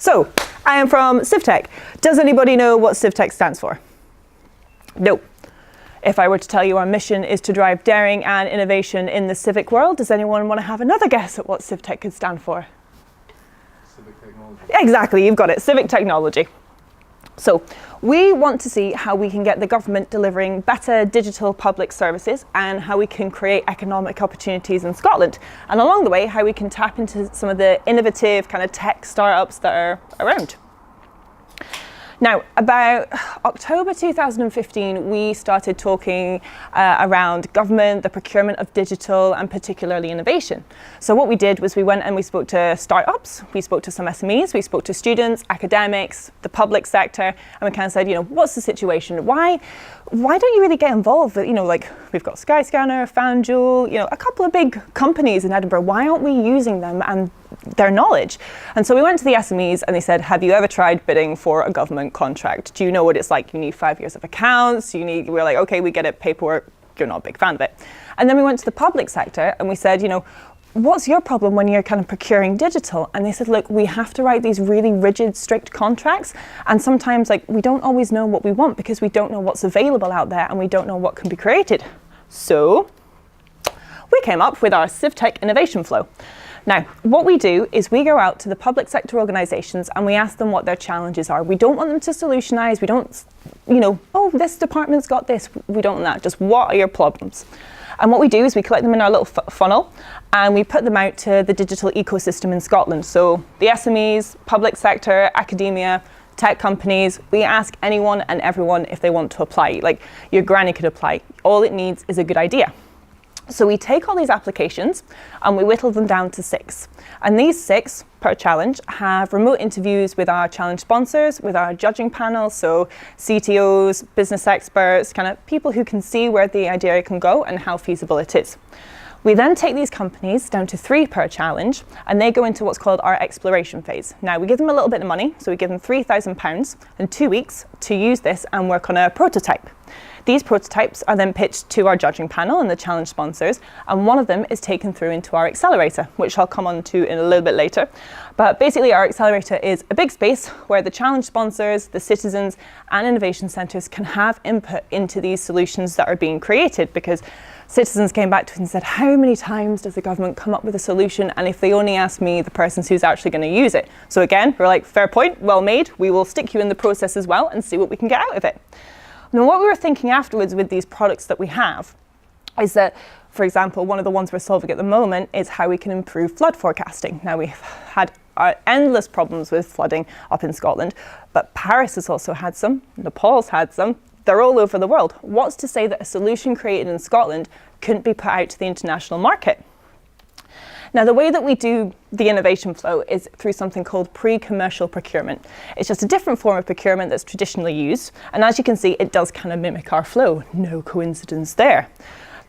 So, I am from CivTech. Does anybody know what CivTech stands for? No. If I were to tell you our mission is to drive daring and innovation in the civic world, does anyone want to have another guess at what CivTech could stand for? Civic technology. Exactly, you've got it, civic technology. So we want to see how we can get the government delivering better digital public services and how we can create economic opportunities in Scotland. And along the way, how we can tap into some of the innovative kind of tech startups that are around. Now, about October 2015, we started talking around government, the procurement of digital, and particularly innovation. So what we did was we went and we spoke to startups, we spoke to some SMEs, we spoke to students, academics, the public sector, and we kind of said, what's the situation? Why don't you really get involved? Like we've got Skyscanner, FanDuel, a couple of big companies in Edinburgh. Why aren't we using them and their knowledge? And so we went to the SMEs and they said, have you ever tried bidding for a government contract? Do you know what it's like? You need 5 years of accounts. We're like, okay, we get it, paperwork. You're not a big fan of it. And then we went to the public sector and we said, what's your problem when you're kind of procuring digital? And they said, look, we have to write these really rigid, strict contracts. And sometimes we don't always know what we want because we don't know what's available out there and we don't know what can be created. So we came up with our CivTech Innovation Flow. Now, what we do is we go out to the public sector organisations and we ask them what their challenges are. We don't want them to solutionize. We don't, oh, this department's got this. We don't want that. Just what are your problems? And what we do is we collect them in our little funnel and we put them out to the digital ecosystem in Scotland. So the SMEs, public sector, academia, tech companies, we ask anyone and everyone if they want to apply. Like your granny could apply. All it needs is a good idea. So we take all these applications and we whittle them down to 6. And these 6 per challenge have remote interviews with our challenge sponsors, with our judging panel, so CTOs, business experts, kind of people who can see where the idea can go and how feasible it is. We then take these companies down to 3 per challenge and they go into what's called our exploration phase. Now we give them a little bit of money, so we give them £3,000 and 2 weeks to use this and work on a prototype. These prototypes are then pitched to our judging panel and the challenge sponsors, and one of them is taken through into our accelerator, which I'll come on to in a little bit later. But basically our accelerator is a big space where the challenge sponsors, the citizens and innovation centres can have input into these solutions that are being created, because citizens came back to us and said, how many times does the government come up with a solution, and if they only ask me, the person who's actually going to use it? So again, we're like, fair point, well made, we will stick you in the process as well and see what we can get out of it. Now, what we were thinking afterwards with these products that we have is that, for example, one of the ones we're solving at the moment is how we can improve flood forecasting. Now, we've had endless problems with flooding up in Scotland, but Paris has also had some, Nepal's had some, they're all over the world. What's to say that a solution created in Scotland couldn't be put out to the international market? Now, the way that we do the innovation flow is through something called pre-commercial procurement. It's just a different form of procurement that's traditionally used. And as you can see, it does kind of mimic our flow. No coincidence there.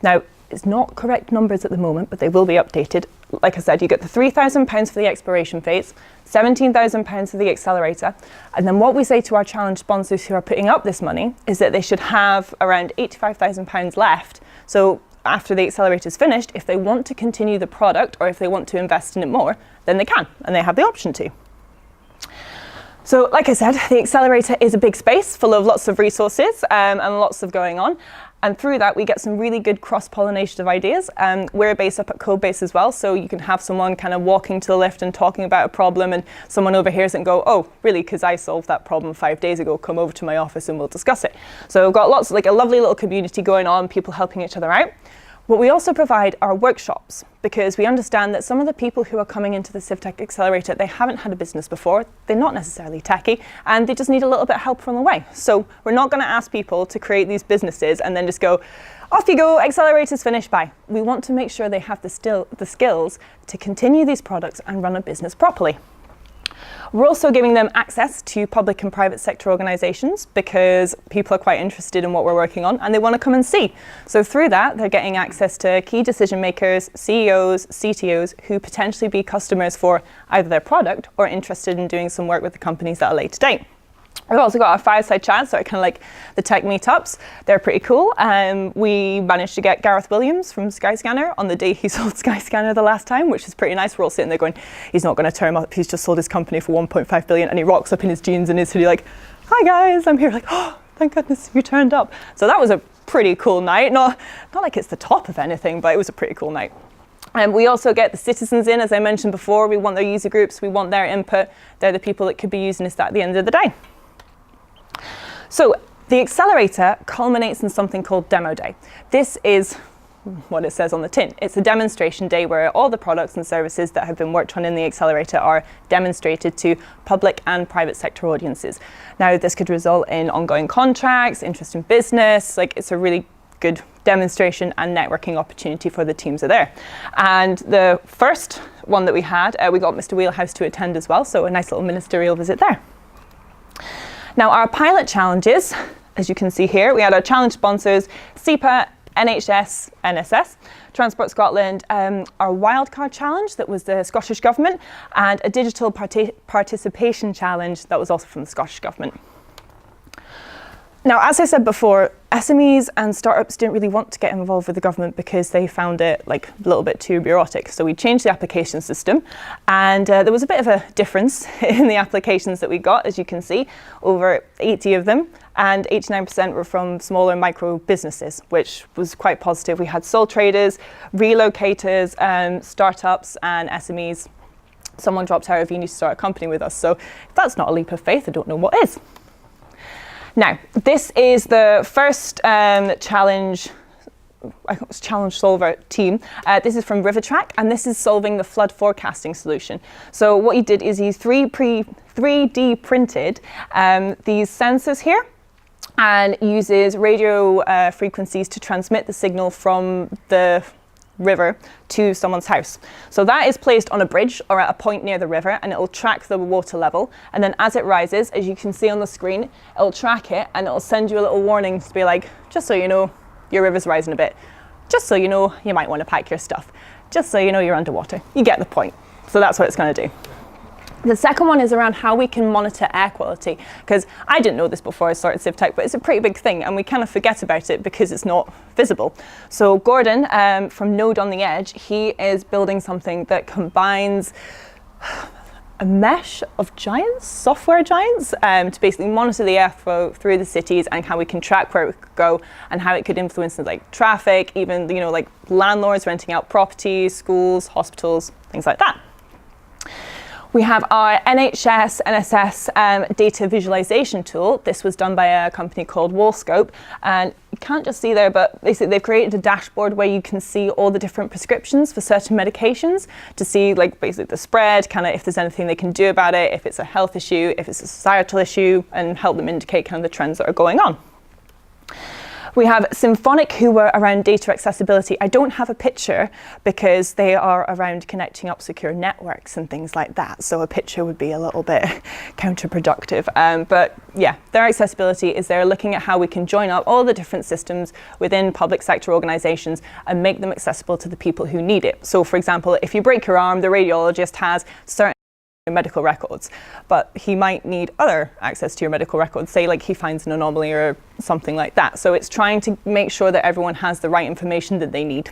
Now, it's not correct numbers at the moment, but they will be updated. Like I said, you get the £3,000 for the exploration phase, £17,000 for the accelerator. And then what we say to our challenge sponsors who are putting up this money is that they should have around £85,000 left. So after the accelerator is finished, if they want to continue the product or if they want to invest in it more, then they can, and they have the option to. So like I said, the accelerator is a big space full of lots of resources and lots of going on. And through that, we get some really good cross-pollination of ideas. We're based up at Codebase as well, so you can have someone kind of walking to the left and talking about a problem, and someone overhears it and go, oh, really, because I solved that problem 5 days ago, come over to my office and we'll discuss it. So we've got lots, like a lovely little community going on, people helping each other out. What we also provide are workshops, because we understand that some of the people who are coming into the CivTech Accelerator, they haven't had a business before, they're not necessarily techie, and they just need a little bit of help from the way. So we're not going to ask people to create these businesses and then just go, off you go, accelerator's finished, bye. We want to make sure they have the skills to continue these products and run a business properly. We're also giving them access to public and private sector organisations, because people are quite interested in what we're working on and they want to come and see. So through that, they're getting access to key decision makers, CEOs, CTOs, who potentially be customers for either their product or interested in doing some work with the companies that are late to date. We've also got our fireside chats, so kind of like the tech meetups. They're pretty cool. We managed to get Gareth Williams from Skyscanner on the day he sold Skyscanner the last time, which is pretty nice. We're all sitting there going, he's not going to turn up. He's just sold his company for 1.5 billion, and he rocks up in his jeans and his hoodie like, hi guys, I'm here. Like, oh, thank goodness you turned up. So that was a pretty cool night. Not like it's the top of anything, but it was a pretty cool night. And we also get the citizens in, as I mentioned before. We want their user groups. We want their input. They're the people that could be using this at the end of the day. So the accelerator culminates in something called Demo Day. This is what it says on the tin. It's a demonstration day where all the products and services that have been worked on in the accelerator are demonstrated to public and private sector audiences. Now, this could result in ongoing contracts, interest in business. Like, it's a really good demonstration and networking opportunity for the teams are there. And the first one that we had, we got Mr. Wheelhouse to attend as well, so a nice little ministerial visit there. Now, our pilot challenges, as you can see here, we had our challenge sponsors, SEPA, NHS, NSS, Transport Scotland, our wildcard challenge that was the Scottish Government, and a digital participation challenge that was also from the Scottish Government. Now, as I said before, SMEs and startups didn't really want to get involved with the government because they found it like a little bit too bureaucratic. So we changed the application system, and there was a bit of a difference in the applications that we got, as you can see, over 80 of them, and 89% were from smaller micro businesses, which was quite positive. We had sole traders, relocators, startups, and SMEs. Someone dropped out if you need to start a company with us. So if that's not a leap of faith, I don't know what is. Now, this is the first challenge solver team. This is from Rivertrack, and this is solving the flood forecasting solution. So what he did is he 3D printed these sensors here, and uses radio frequencies to transmit the signal from the river to someone's house. So that is placed on a bridge or at a point near the river, and it will track the water level. And then as it rises, as you can see on the screen, it'll track it and it'll send you a little warning to be like, just so you know, your river's rising a bit. Just so you know, you might want to pack your stuff. Just so you know you're underwater. You get the point. So that's what it's going to do. The second one is around how we can monitor air quality, because I didn't know this before I started CivTech, but it's a pretty big thing and we kind of forget about it because it's not visible. So Gordon from Node on the Edge, he is building something that combines a mesh of giants, software giants, to basically monitor the airflow through the cities and how we can track where it could go and how it could influence like traffic, even like landlords renting out properties, schools, hospitals, things like that. We have our NHS, NSS data visualization tool. This was done by a company called Wallscope. And you can't just see there, but basically they've created a dashboard where you can see all the different prescriptions for certain medications to see like basically the spread, kind of if there's anything they can do about it, if it's a health issue, if it's a societal issue, and help them indicate kind of the trends that are going on. We have Symphonic, who were around data accessibility. I don't have a picture because they are around connecting up secure networks and things like that. So a picture would be a little bit counterproductive. But yeah, their accessibility is they're looking at how we can join up all the different systems within public sector organizations and make them accessible to the people who need it. So for example, if you break your arm, the radiologist has certain medical records, but he might need other access to your medical records, say like he finds an anomaly or something like that. So it's trying to make sure that everyone has the right information that they need.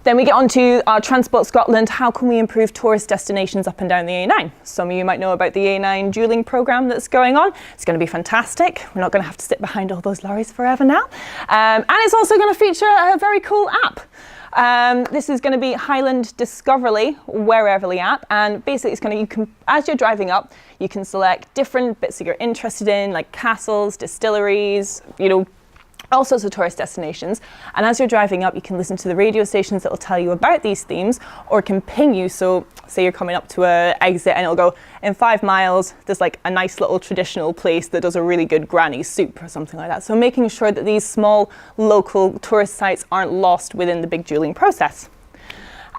Then we get on to our Transport Scotland. How can we improve tourist destinations up and down the A9? Some of you might know about the A9 dualling programme that's going on. It's going to be fantastic. We're not going to have to sit behind all those lorries forever now. And it's also going to feature a very cool app. This is going to be Highland Discoverly Whereverly app, and basically it's going to, as you're driving up, you can select different bits that you're interested in, like castles, distilleries, all sorts of tourist destinations. And as you're driving up, you can listen to the radio stations that will tell you about these themes, or can ping you. So say you're coming up to an exit and it'll go, in 5 miles, there's like a nice little traditional place that does a really good granny soup or something like that. So making sure that these small local tourist sites aren't lost within the big dualling process.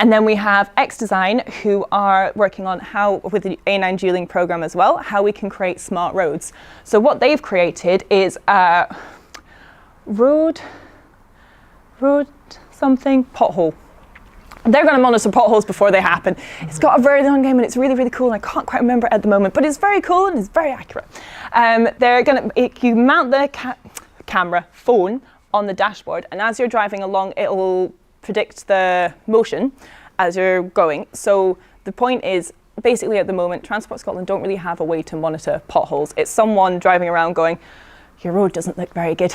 And then we have XDesign, who are working on how, with the A9 dualling program as well, how we can create smart roads. So what they've created is road something pothole They're going to monitor potholes before they happen. It's got a very long name and it's really, really cool. And I can't quite remember it at the moment, but it's very cool and it's very accurate. You mount the camera phone on the dashboard, and as you're driving along, it will predict the motion as you're going. So the point is, basically at the moment, Transport Scotland don't really have a way to monitor potholes. It's someone driving around going, your road doesn't look very good.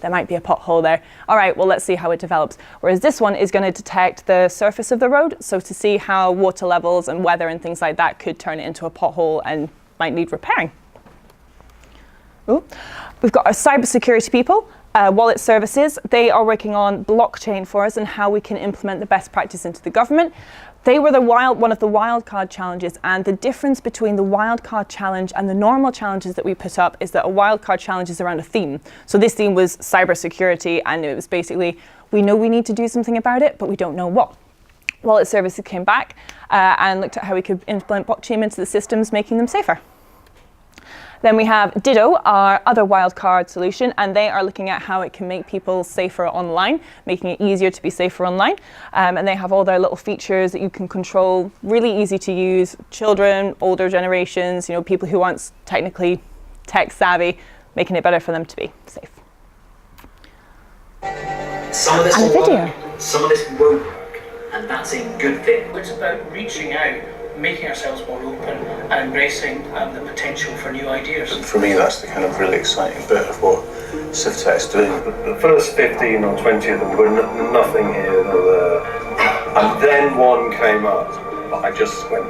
There might be a pothole there. All right, well, let's see how it develops. Whereas this one is going to detect the surface of the road, so to see how water levels and weather and things like that could turn it into a pothole and might need repairing. Ooh. We've got our cybersecurity people, Wallet Services. They are working on blockchain for us and how we can implement the best practice into the government. They were one of the wildcard challenges, and the difference between the wildcard challenge and the normal challenges that we put up is that a wildcard challenge is around a theme. So this theme was cybersecurity, and it was basically, we know we need to do something about it, but we don't know what. Wallet Services came back and looked at how we could implement blockchain into the systems, making them safer. Then we have Ditto, our other wildcard solution, and they are looking at how it can make people safer online, making it easier to be safer online. And they have all their little features that you can control, really easy to use. Children, older generations, people who aren't technically tech savvy, making it better for them to be safe. Some of this And will video. work, some of this won't work, and that's a good thing. It's about reaching out, making ourselves more open and embracing the potential for new ideas. For me, that's the kind of really exciting bit of what Civitec's doing. The first 15 or 20 of them were nothing here nor there. And then one came up, but I just went,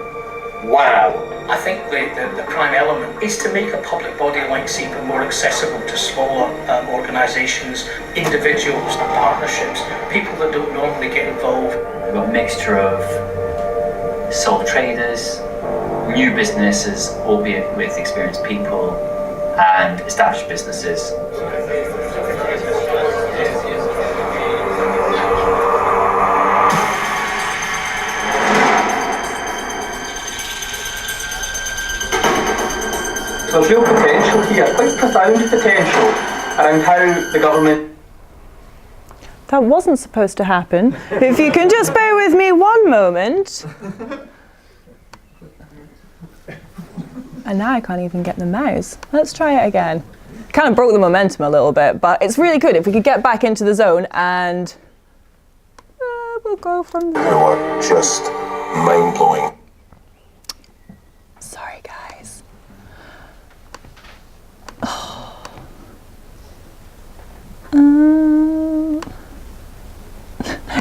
wow. I think the prime element is to make a public body like SEPA more accessible to smaller organisations, individuals and partnerships, people that don't normally get involved. We've got a mixture of sole traders, new businesses, albeit with experienced people, and established businesses. So there's real potential here, quite profound potential around how the government. That wasn't supposed to happen. If you can just bear with me one moment. And now I can't even get the mouse. Let's try it again. Kind of broke the momentum a little bit, but it's really good if we could get back into the zone, and we'll go from there. You are just mind-blowing. Sorry, guys.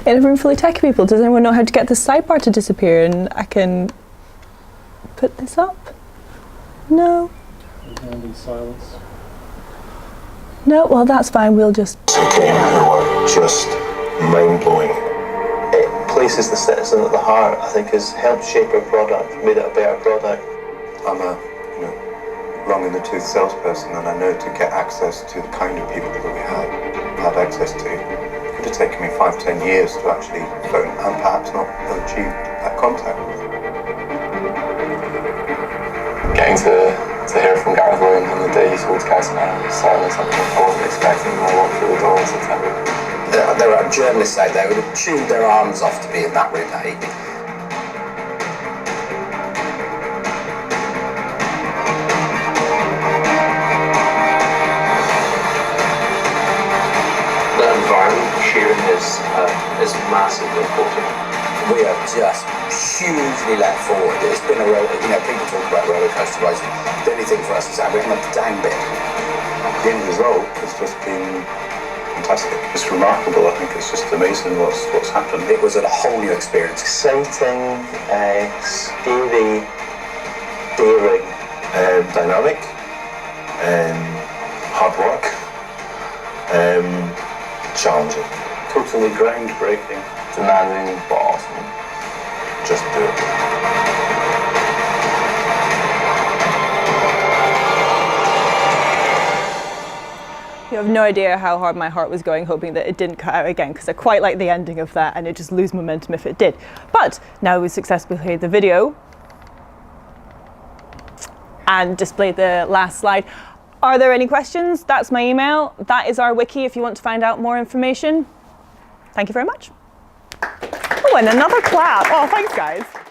In a room full of tech people, does anyone know how to get the sidebar to disappear? And I can put this up? No. Silence. No, well that's fine, we'll just... Okay, you are just mind-blowing. It places the citizen at the heart, I think, has helped shape our product, made it a better product. I'm a, long-in-the-tooth salesperson, and I know to get access to the kind of people that we had access to, it could have taken me 5-10 years to actually phone and perhaps not have achieved that contact. Getting to hear from Gareth Williams on the day he sold Castle Silence, I wasn't expecting him to walk through the door in September. There are journalists out there who would have chewed their arms off to be in that room that evening. The environment sharing is massively important. We are just hugely let forward. It's been a people talk about roller coaster rides. The only thing for us is that we're on the down bit. The end result has just been fantastic. It's remarkable. I think it's just amazing what's happened. It was a whole new experience. Exciting, scary, daring, dynamic, hard work, challenging, totally groundbreaking, Demanding but awesome. just do it. You have no idea how hard my heart was going, hoping that it didn't cut out again, because I quite like the ending of that, and it just lose momentum if it did. But now we've successfully played the video and displayed the last slide. Are there any questions? That's my email. That is our wiki if you want to find out more information. Thank you very much. and another clap. Oh, thanks guys.